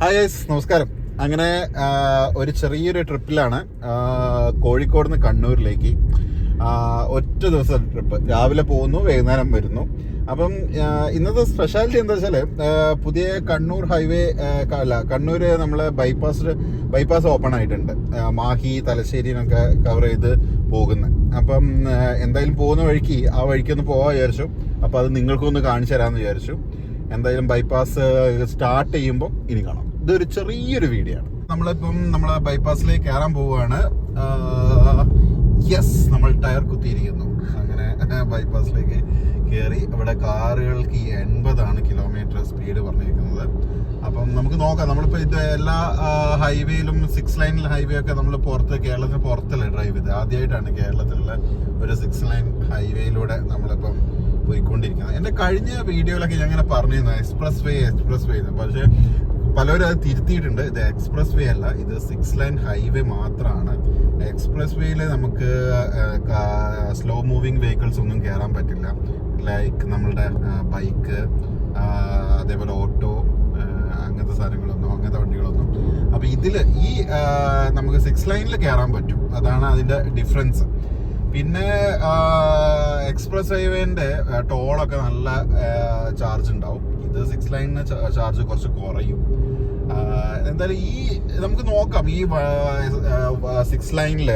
Hi guys, നമസ്കാരം. അങ്ങനെ ഒരു ചെറിയൊരു ട്രിപ്പിലാണ് കോഴിക്കോട് നിന്ന് കണ്ണൂരിലേക്ക്. ഒറ്റ ദിവസം ട്രിപ്പ്. രാവിലെ പോകുന്നു, വൈകുന്നേരം വരുന്നു. അപ്പം ഇന്നത്തെ സ്പെഷ്യാലിറ്റി എന്താ വെച്ചാൽ, പുതിയ കണ്ണൂർ ഹൈവേ കണ്ണൂർ നമ്മളെ ബൈപ്പാസ് ഓപ്പൺ ആയിട്ടുണ്ട്. മാഹി തലശ്ശേരിനൊക്കെ കവർ ചെയ്ത് പോകുന്നത്. അപ്പം എന്തായാലും പോകുന്ന വഴിക്ക് ആ വഴിക്കൊന്ന് പോകാൻ വിചാരിച്ചു. അപ്പം അത് നിങ്ങൾക്കൊന്ന് കാണിച്ചു തരാമെന്ന് വിചാരിച്ചു. എന്തായാലും ബൈപ്പാസ് സ്റ്റാർട്ട് ചെയ്യുമ്പോൾ ഇനി കാണാം. ഇതൊരു ചെറിയൊരു വീഡിയോ ആണ്. നമ്മളിപ്പം നമ്മളെ ബൈപ്പാസിലേക്ക് കയറാൻ പോവുകയാണ്. യെസ്, നമ്മൾ ടയർ കുത്തിയിരിക്കുന്നു. അങ്ങനെ ബൈപ്പാസിലേക്ക് കയറി. ഇവിടെ കാറുകൾക്ക് 80 കിലോമീറ്റർ സ്പീഡ് പറഞ്ഞിരിക്കുന്നത്. അപ്പം നമുക്ക് നോക്കാം. നമ്മളിപ്പോൾ ഇത് എല്ലാ ഹൈവേയിലും 6 ലൈൻ ഹൈവേ ഒക്കെ നമ്മൾ കേരളത്തിന് പുറത്തല്ലേ ഡ്രൈവ് ചെയ്ത്. ആദ്യമായിട്ടാണ് കേരളത്തിലുള്ള ഒരു 6 ലൈൻ ഹൈവേയിലൂടെ നമ്മളിപ്പം പോയിക്കൊണ്ടിരിക്കുന്നത്. എൻ്റെ കഴിഞ്ഞ വീഡിയോയിലൊക്കെ ഞാൻ ഇങ്ങനെ പറഞ്ഞിരുന്നു എക്സ്പ്രസ് വേ എന്ന്. പക്ഷേ പലരും അത് തിരുത്തിയിട്ടുണ്ട്. ഇത് എക്സ്പ്രസ് വേ അല്ല, ഇത് 6 ലൈൻ ഹൈവേ മാത്രമാണ്. എക്സ്പ്രസ് വേയിൽ നമുക്ക് സ്ലോ മൂവിങ് വെഹിക്കിൾസ് ഒന്നും കയറാൻ പറ്റില്ല. ലൈക്ക് നമ്മളുടെ ബൈക്ക്, അതേപോലെ ഓട്ടോ, അങ്ങനത്തെ സാധനങ്ങളൊന്നും, അങ്ങനത്തെ വണ്ടികളൊന്നും. അപ്പോൾ ഇതിൽ നമുക്ക് 6 ലൈനിൽ കയറാൻ പറ്റും. അതാണ് അതിൻ്റെ ഡിഫറൻസ്. പിന്നെ എക്സ്പ്രസ് ഹൈവേൻ്റെ ടോളൊക്കെ നല്ല ചാർജ് ഉണ്ടാവും. ഇത് 6 ലൈനിന് ചാർജ് കുറച്ച് കുറയും. എന്തായാലും നമുക്ക് നോക്കാം. ഈ 6 ലൈനിൽ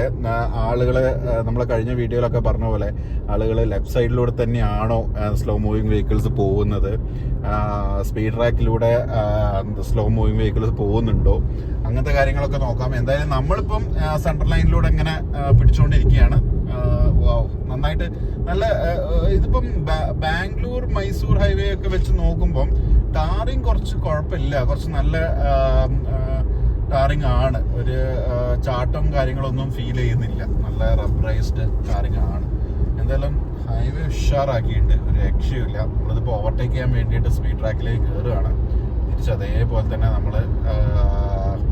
ആളുകള് നമ്മളെ കഴിഞ്ഞ വീഡിയോയിലൊക്കെ പറഞ്ഞ പോലെ ആളുകൾ ലെഫ്റ്റ് സൈഡിലൂടെ തന്നെയാണോ സ്ലോ മൂവിങ് വെഹിക്കിൾസ് പോകുന്നത്, സ്പീഡ് ട്രാക്കിലൂടെ സ്ലോ മൂവിങ് വെഹിക്കിൾസ് പോകുന്നുണ്ടോ, അങ്ങനത്തെ കാര്യങ്ങളൊക്കെ നോക്കാം. എന്തായാലും നമ്മളിപ്പം സെൻട്രൽ ലൈനിലൂടെ ഇങ്ങനെ പിടിച്ചുകൊണ്ടിരിക്കുകയാണ്. നന്നായിട്ട് നല്ല ഇതിപ്പം ബാംഗ്ലൂർ മൈസൂർ ഹൈവേ ഒക്കെ വെച്ച് നോക്കുമ്പം ടാറിങ് കുറച്ച് കുഴപ്പമില്ല. കുറച്ച് നല്ല ടാറിങ് ആണ്. ഒരു ചാട്ടം കാര്യങ്ങളൊന്നും ഫീൽ ചെയ്യുന്നില്ല. നല്ല റബ്ബറൈസ്ഡ് ടാറിങ് ആണ്. എന്തായാലും ഹൈവേ ഉഷാറാക്കിയിട്ടുണ്ട്. ഒരു രക്ഷയില്ല. നമ്മളിതിപ്പോൾ ഓവർടേക്ക് ചെയ്യാൻ വേണ്ടിയിട്ട് സ്പീഡ് ട്രാക്കിലേക്ക് കയറുകയാണ്. തിരിച്ച് അതേപോലെ തന്നെ നമ്മൾ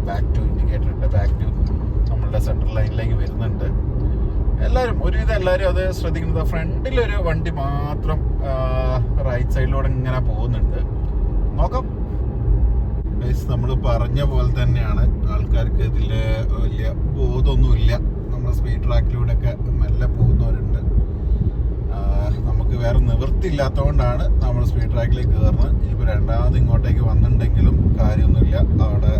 ബാക്ക് ടു ഇൻഡിക്കേറ്റർ ഇട്ട് ബാക്ക് ടു നമ്മളുടെ സെൻട്രൽ ലൈനിലേക്ക് വരുന്നുണ്ട്. ഒരുവിധം എല്ലാവരും അത് ശ്രദ്ധിക്കുന്നത്. ഫ്രണ്ടിലൊരു വണ്ടി മാത്രം റൈറ്റ് സൈഡിലൂടെ ഇങ്ങനെ പോകുന്നുണ്ട്. നോക്കാം. നമ്മൾ പറഞ്ഞ പോലെ തന്നെയാണ്. ആൾക്കാർക്ക് ഇതിൽ വലിയ ബോധമൊന്നുമില്ല. നമ്മൾ സ്പീഡ് ട്രാക്കിലൂടെ ഒക്കെ മെല്ലെ പോകുന്നവരുണ്ട്. നമുക്ക് വേറെ നിവൃത്തിയില്ലാത്തതുകൊണ്ടാണ് നമ്മൾ സ്പീഡ് ട്രാക്കിലേക്ക് കയറുന്നത്. ഇനിയിപ്പോൾ രണ്ടാമത് ഇങ്ങോട്ടേക്ക് വന്നിട്ടുണ്ടെങ്കിലും കാര്യമൊന്നുമില്ല. അവിടെ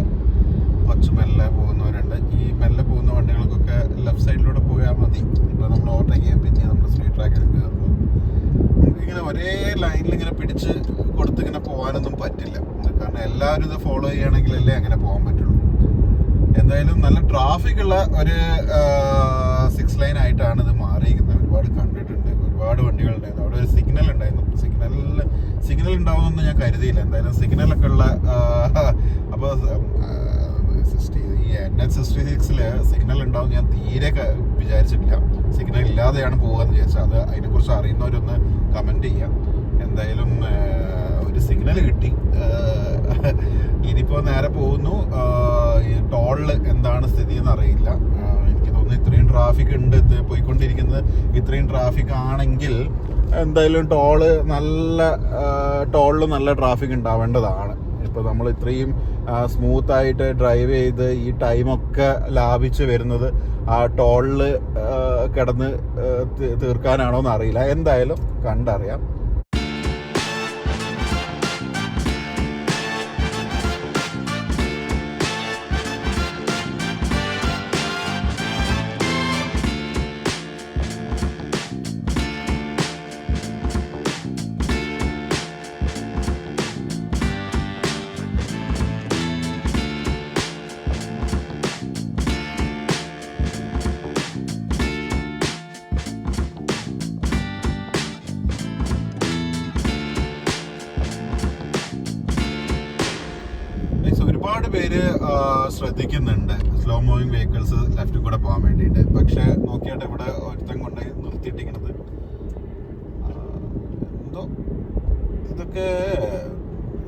കുറച്ച് മെല്ലെ പോകുന്നവരുണ്ട്. ഈ മെല്ലെ പോകുന്ന വണ്ടികൾക്കൊക്കെ ലെഫ്റ്റ് സൈഡിലൂടെ പോയാൽ മതി. ഇപ്പോൾ നമ്മൾ ഓവർടേക്ക് ചെയ്യാൻ പിന്നെ നമ്മൾ സ്പീഡ് ട്രാക്കിൽ കയറുന്നു. നമുക്കിങ്ങനെ ഒരേ ലൈനിൽ ഇങ്ങനെ പിടിച്ച് കൊടുത്തിങ്ങനെ പോകാനൊന്നും പറ്റില്ല. കാരണം എല്ലാവരും ഇത് ഫോളോ ചെയ്യുകയാണെങ്കിലല്ലേ അങ്ങനെ പോകാൻ പറ്റുള്ളൂ. എന്തായാലും നല്ല ട്രാഫിക് ഉള്ള ഒരു 6 ലൈൻ ആയിട്ടാണ് ഇത് മാറിയിരിക്കുന്നത്. ഒരുപാട് കണ്ടിട്ടുണ്ട്. ഒരുപാട് വണ്ടികളുണ്ടായിരുന്നു. അവിടെ ഒരു സിഗ്നൽ ഉണ്ടായിരുന്നു. സിഗ്നൽ ഉണ്ടാവുമെന്ന് ഞാൻ കരുതിയില്ല. എന്തായാലും സിഗ്നലൊക്കെ ഉള്ള അപ്പോൾ ഈ NH66 സിഗ്നൽ ഉണ്ടാവും ഞാൻ തീരെ വിചാരിച്ചിട്ടില്ല. സിഗ്നൽ ഇല്ലാതെയാണ് പോകാന്ന് വിചാരിച്ചത്. അത് അതിനെക്കുറിച്ച് അറിയുന്നവരൊന്ന് കമൻറ്റ് ചെയ്യാം. എന്തായാലും ഒരു സിഗ്നൽ കിട്ടി. ഇനിയിപ്പോൾ നേരെ പോകുന്നു. ഈ ടോളിൽ എന്താണ് സ്ഥിതി എന്ന് അറിയില്ല. എനിക്ക് തോന്നുന്നു ഇത്രയും ട്രാഫിക് ഉണ്ട് പോയിക്കൊണ്ടിരിക്കുന്നത്. ഇത്രയും ട്രാഫിക് ആണെങ്കിൽ എന്തായാലും ടോളിൽ നല്ല ട്രാഫിക് ഉണ്ടാവേണ്ടതാണ്. ഇപ്പോൾ നമ്മൾ ഇത്രയും സ്മൂത്തായിട്ട് ഡ്രൈവ് ചെയ്ത് ഈ ടൈമൊക്കെ ലാഭിച്ച് വരുന്നത് ആ ടോളിൽ കിടന്ന് തീർക്കാനാണോ എന്ന് അറിയില്ല. എന്തായാലും കണ്ടറിയാം. ഒരുപാട് പേര് ശ്രദ്ധിക്കുന്നുണ്ട് സ്ലോ മൂവിങ് വെഹിക്കിൾസ് ലെഫ്റ്റിൽ കൂടെ പോകാൻ വേണ്ടിയിട്ട്. പക്ഷെ നോക്കിയാട്ടെ, ഇവിടെ ഒരുത്തൻ കൊണ്ട് നിർത്തിയിട്ടിരിക്കുന്നത് എന്തോ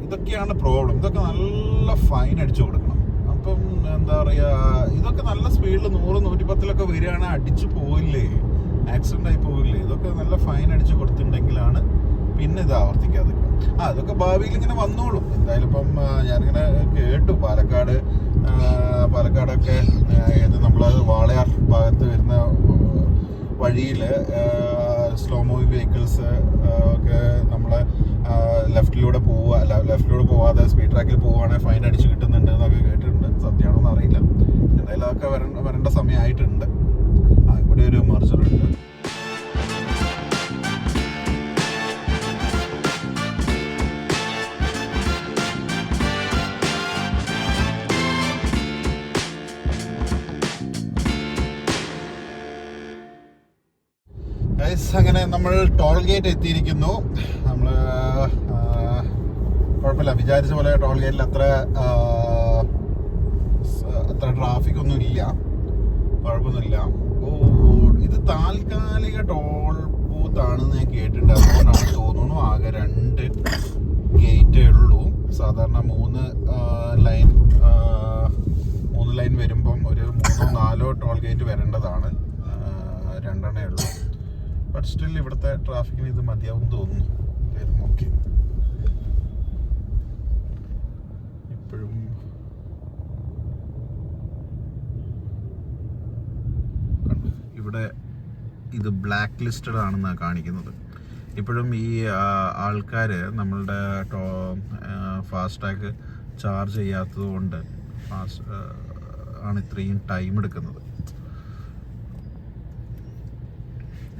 ഇതൊക്കെയാണ് പ്രോബ്ലം. ഇതൊക്കെ നല്ല ഫൈൻ അടിച്ചു കൊടുക്കണം. അപ്പം എന്താ പറയുക, ഇതൊക്കെ നല്ല സ്പീഡിൽ 100-110 വരികയാണ്. അടിച്ചു പോയില്ലേ, ആക്സിഡൻ്റ് ആയി പോയില്ലേ. ഇതൊക്കെ നല്ല ഫൈൻ അടിച്ചു കൊടുത്തിട്ടുണ്ടെങ്കിലാണ് പിന്നെ ഇത് ആവർത്തിക്കാതെ. അതൊക്കെ ഭാവിയിൽ ഇങ്ങനെ വന്നോളും എന്തായാലും. ഇപ്പം ഞാനിങ്ങനെ കേട്ടു പാലക്കാടൊക്കെ ഏത് നമ്മളത് വാളയാർ ഭാഗത്ത് വരുന്ന വഴിയിൽ സ്ലോ മൂവിങ് വെഹിക്കിൾസ് ഒക്കെ നമ്മളെ ലെഫ്റ്റിലൂടെ പോവാതെ സ്പീഡ് ട്രാക്കിൽ പോവുകയാണെങ്കിൽ ഫൈൻ അടിച്ച് കിട്ടുന്നുണ്ട് എന്നൊക്കെ കേട്ടിട്ടുണ്ട്. സത്യമാണോ എന്ന് അറിയില്ല. എന്തായാലും അതൊക്കെ വരേണ്ട സമയമായിട്ടുണ്ട്. ഇവിടെ ഒരു മെർജറുണ്ട്. അങ്ങനെ നമ്മൾ ടോൾ ഗേറ്റ് എത്തിയിരിക്കുന്നു. നമ്മൾ കുഴപ്പമില്ല, വിചാരിച്ച പോലെ ടോൾ ഗേറ്റിൽ അത്ര ട്രാഫിക് ഒന്നും ഇല്ല, കുഴപ്പമൊന്നുമില്ല. ഇത് താൽക്കാലിക ടോൾ ബൂത്ത് ആണെന്ന് ഞാൻ കേട്ടിട്ടുണ്ട്. അതുകൊണ്ടാണ് തോന്നുന്നു ആകെ 2 ഗേറ്റേ ഉള്ളൂ. സാധാരണ 3 ലൈൻ വരുമ്പം ഒരു 3-4 ടോൾ ഗേറ്റ് വരേണ്ടതാണ്. 2 ഉള്ളൂ. ബട്ട് സ്റ്റിൽ ഇവിടുത്തെ ട്രാഫിക്കിന് ഇത് മതിയാവും തോന്നുന്നു. നോക്കി ഇപ്പോഴും ഇവിടെ ഇത് ബ്ലാക്ക് ലിസ്റ്റഡ് ആണെന്നാണ് കാണിക്കുന്നത്. ഇപ്പോഴും ഈ ആൾക്കാർ നമ്മളുടെ ഫാസ്ടാഗ് ചാർജ് ചെയ്യാത്തത് കൊണ്ട് ആണ് ഇത്രയും ടൈം എടുക്കുന്നത്.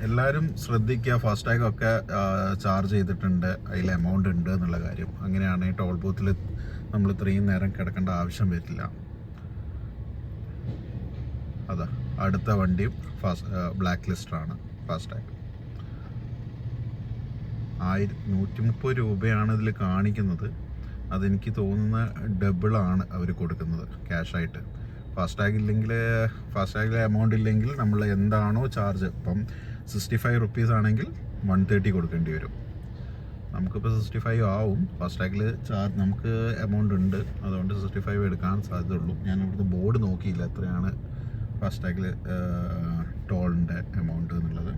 എല്ലാവരും ശ്രദ്ധിക്കുക, ഫാസ്ടാഗ് ഒക്കെ ചാർജ് ചെയ്തിട്ടുണ്ട്, അതിൽ എമൗണ്ട് ഉണ്ട് എന്നുള്ള കാര്യം. അങ്ങനെയാണെങ്കിൽ ടോൾ ബൂത്തിൽ നമ്മൾ ഇത്രയും നേരം കിടക്കേണ്ട ആവശ്യം വരില്ല. അതാ അടുത്ത വണ്ടിയും ബ്ലാക്ക് ലിസ്റ്റാണ്. ഫാസ്ടാഗ് 130 രൂപയാണ് ഇതിൽ കാണിക്കുന്നത്. അതെനിക്ക് തോന്നുന്ന ഡബിളാണ് അവർ കൊടുക്കുന്നത് ക്യാഷായിട്ട്. ഫാസ്ടാഗിലെ എമൗണ്ട് ഇല്ലെങ്കിൽ നമ്മൾ എന്താണോ ചാർജ്, ഇപ്പം 65 റുപ്പീസ് ആണെങ്കിൽ 130 കൊടുക്കേണ്ടി വരും. നമുക്കിപ്പോൾ 65 ആവും. ഫാസ്ടാഗിൽ ചാർജ് നമുക്ക് എമൗണ്ട് ഉണ്ട്, അതുകൊണ്ട് 65 എടുക്കാൻ സാധ്യതയുള്ളൂ. ഞാൻ ഇവിടുത്തെ ബോർഡ് നോക്കിയില്ല എത്രയാണ് ഫാസ്ടാഗിൽ ടോളിൻ്റെ എമൗണ്ട് എന്നുള്ളത്.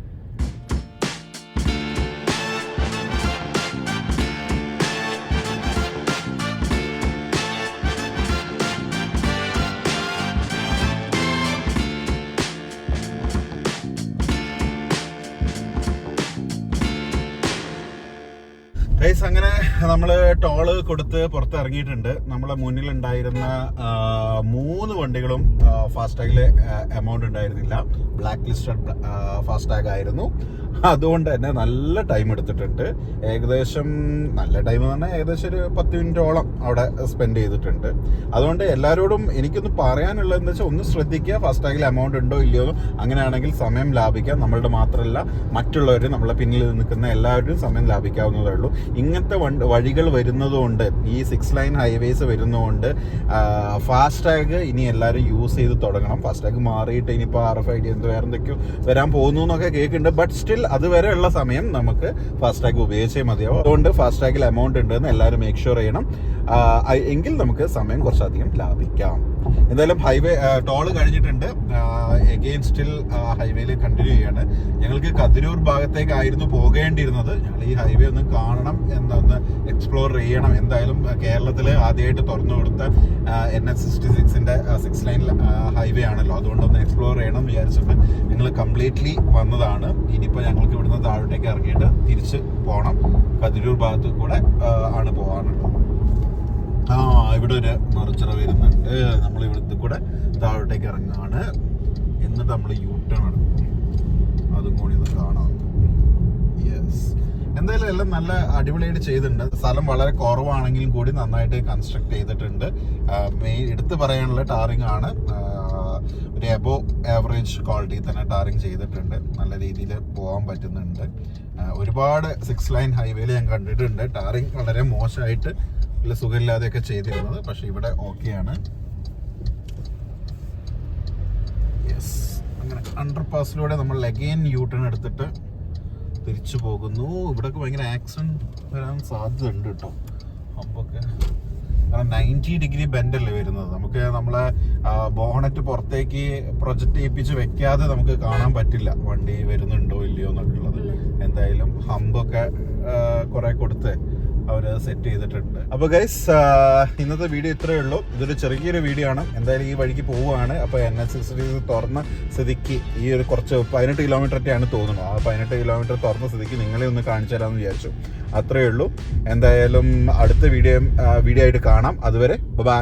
അങ്ങനെ നമ്മൾ ടോള് കൊടുത്ത് പുറത്തിറങ്ങിയിട്ടുണ്ട്. നമ്മളെ മുന്നിലുണ്ടായിരുന്ന 3 വണ്ടികളും ഫാസ്ടാഗിൽ എമൗണ്ട് ഉണ്ടായിരുന്നില്ല, ബ്ലാക്ക് ലിസ്റ്റഡ് ഫാസ്ടാഗ് ആയിരുന്നു. അതുകൊണ്ട് തന്നെ നല്ല ടൈം എടുത്തിട്ടുണ്ട്. ഏകദേശം നല്ല ടൈം എന്ന് പറഞ്ഞാൽ ഏകദേശം ഒരു 10 മിനിറ്റോളം അവിടെ സ്പെൻഡ് ചെയ്തിട്ടുണ്ട്. അതുകൊണ്ട് എല്ലാവരോടും എനിക്കൊന്ന് പറയാനുള്ളത് എന്താ വെച്ചാൽ, ഒന്ന് ശ്രദ്ധിക്കുക, ഫാസ്ടാഗിൽ എമൗണ്ട് ഉണ്ടോ ഇല്ലയോ. അങ്ങനെയാണെങ്കിൽ സമയം ലാഭിക്കാം. നമ്മളുടെ മാത്രമല്ല മറ്റുള്ളവർ, നമ്മളെ പിന്നിൽ നിൽക്കുന്ന എല്ലാവരും സമയം ലാഭിക്കാവുന്നതേ ഉള്ളൂ. ഇങ്ങനത്തെ വഴികൾ വരുന്നതുകൊണ്ട്, ഈ 6 ലൈൻ ഹൈവേസ് വരുന്നതുകൊണ്ട് ഫാസ്ടാഗ് ഇനി എല്ലാവരും യൂസ് ചെയ്ത് തുടങ്ങണം. ഫാസ്ടാഗ് മാറിയിട്ട് ഇനിയിപ്പോൾ RFID വേറെ എന്തൊക്കെയോ വരാൻ പോകുന്നു എന്നൊക്കെ കേൾക്കുന്നുണ്ട്. ബട്ട് സ്റ്റിൽ അതുവരെയുള്ള സമയം നമുക്ക് ഫാസ്ടാഗ് ഉപയോഗിച്ചേ മതിയാവും. അതുകൊണ്ട് ഫാസ്ടാഗിൽ എമൗണ്ട് ഉണ്ടെന്ന് എല്ലാവരും മേക്ക് ഷുവർ ചെയ്യണം. എങ്കിൽ നമുക്ക് സമയം കുറച്ചധികം ലാഭിക്കാം. എന്തായാലും ഹൈവേ ടോള് കഴിഞ്ഞിട്ടുണ്ട്. എഗെയിൻ സ്റ്റിൽ ഹൈവേയിൽ കണ്ടിന്യൂ ചെയ്യാണ്. ഞങ്ങൾക്ക് കതിരൂർ ഭാഗത്തേക്കായിരുന്നു പോകേണ്ടിയിരുന്നത്. ഞങ്ങൾ ഈ ഹൈവേ ഒന്ന് കാണണം, എന്നൊന്ന് എക്സ്പ്ലോർ ചെയ്യണം. എന്തായാലും കേരളത്തിൽ ആദ്യമായിട്ട് തുറന്നു കൊടുത്ത NH-66ന്റെ 6 ലൈൻ ഹൈവേ ആണല്ലോ, അതുകൊണ്ടൊന്ന് എക്സ്പ്ലോർ ചെയ്യണം വിചാരിച്ചിട്ട് ഞങ്ങൾ കംപ്ലീറ്റ്ലി വന്നതാണ്. ഇനിയിപ്പോൾ ഞങ്ങൾക്ക് ഇവിടുന്ന് താഴോട്ടേക്ക് ഇറങ്ങിയിട്ട് തിരിച്ച് പോകണം. കതിരൂർ ഭാഗത്ത് കൂടെ ആണ് പോകാനുള്ളത്. ഇവിടെ ഒരു മറിച്ചിറ വരുന്നുണ്ട്. നമ്മൾ ഇവിടുത്തെ കൂടെ താഴോട്ടേക്ക് ഇറങ്ങാണ്. എന്നിട്ട് നമ്മൾ യൂട്ടേൺ എടുക്കും. അതും കൂടി ഒന്ന് കാണാം. യെസ്, എന്തായാലും എല്ലാം നല്ല അടിപൊളിയായിട്ട് ചെയ്തിട്ടുണ്ട്. സ്ഥലം വളരെ കുറവാണെങ്കിലും കൂടി നന്നായിട്ട് കൺസ്ട്രക്ട് ചെയ്തിട്ടുണ്ട്. എടുത്ത് പറയാനുള്ള ടാറിംഗ് ആണ്. ഒരു എബോ ആവറേജ് ക്വാളിറ്റി തന്നെ ടാറിംഗ് ചെയ്തിട്ടുണ്ട്. നല്ല രീതിയിൽ പോകാൻ പറ്റുന്നുണ്ട്. ഒരുപാട് 6 ലൈൻ ഹൈവേയിൽ ഞാൻ കണ്ടിട്ടുണ്ട് ടാറിംഗ് വളരെ മോശമായിട്ട്, സുഖമില്ലാതെയൊക്കെ ചെയ്തിരുന്നത്. പക്ഷെ ഇവിടെ ഓക്കെയാണ്. യെസ്, അങ്ങനെ അണ്ടർപാസിലൂടെ നമ്മൾ അഗെയിൻ യൂട്ടേൺ എടുത്തിട്ട് തിരിച്ചു പോകുന്നു. ഇവിടെയൊക്കെ ഭയങ്കര ആക്സിഡന്റ് വരാൻ സാധ്യത ഉണ്ട് കേട്ടോ. അപ്പൊക്കെ കാരണം 90 ഡിഗ്രി ബെൻഡല്ലേ വരുന്നത്. നമുക്ക് നമ്മളെ ബോണറ്റ് പുറത്തേക്ക് പ്രൊജക്റ്റ് ചെയ്യിപ്പിച്ച് വെക്കാതെ നമുക്ക് കാണാൻ പറ്റില്ല വണ്ടി വരുന്നുണ്ടോ ഇല്ലയോ എന്നൊക്കെ ഉള്ളത്. എന്തായാലും ഹമ്പൊക്കെ കുറെ കൊടുത്ത് അവർ സെറ്റ് ചെയ്തിട്ടുണ്ട്. അപ്പോൾ ഗൈസ്, ഇന്നത്തെ വീഡിയോ ഇത്രയേ ഉള്ളൂ. ഇതൊരു ചെറിയൊരു വീഡിയോ ആണ്. എന്തായാലും ഈ വഴിക്ക് പോവുകയാണ്. അപ്പോൾ NH-60 തുറന്ന സ്ഥിതിക്ക് ഈ ഒരു കുറച്ച് 18 കിലോമീറ്റർ ഒക്കെയാണ് തോന്നുന്നു. ആ 18 കിലോമീറ്റർ തുറന്ന സ്ഥിതിക്ക് നിങ്ങളെ ഒന്ന് കാണിച്ചു തരാമെന്ന് വിചാരിച്ചു. അത്രയേ ഉള്ളൂ. എന്തായാലും അടുത്ത വീഡിയോ ആയിട്ട് കാണാം. അതുവരെ ബൈ.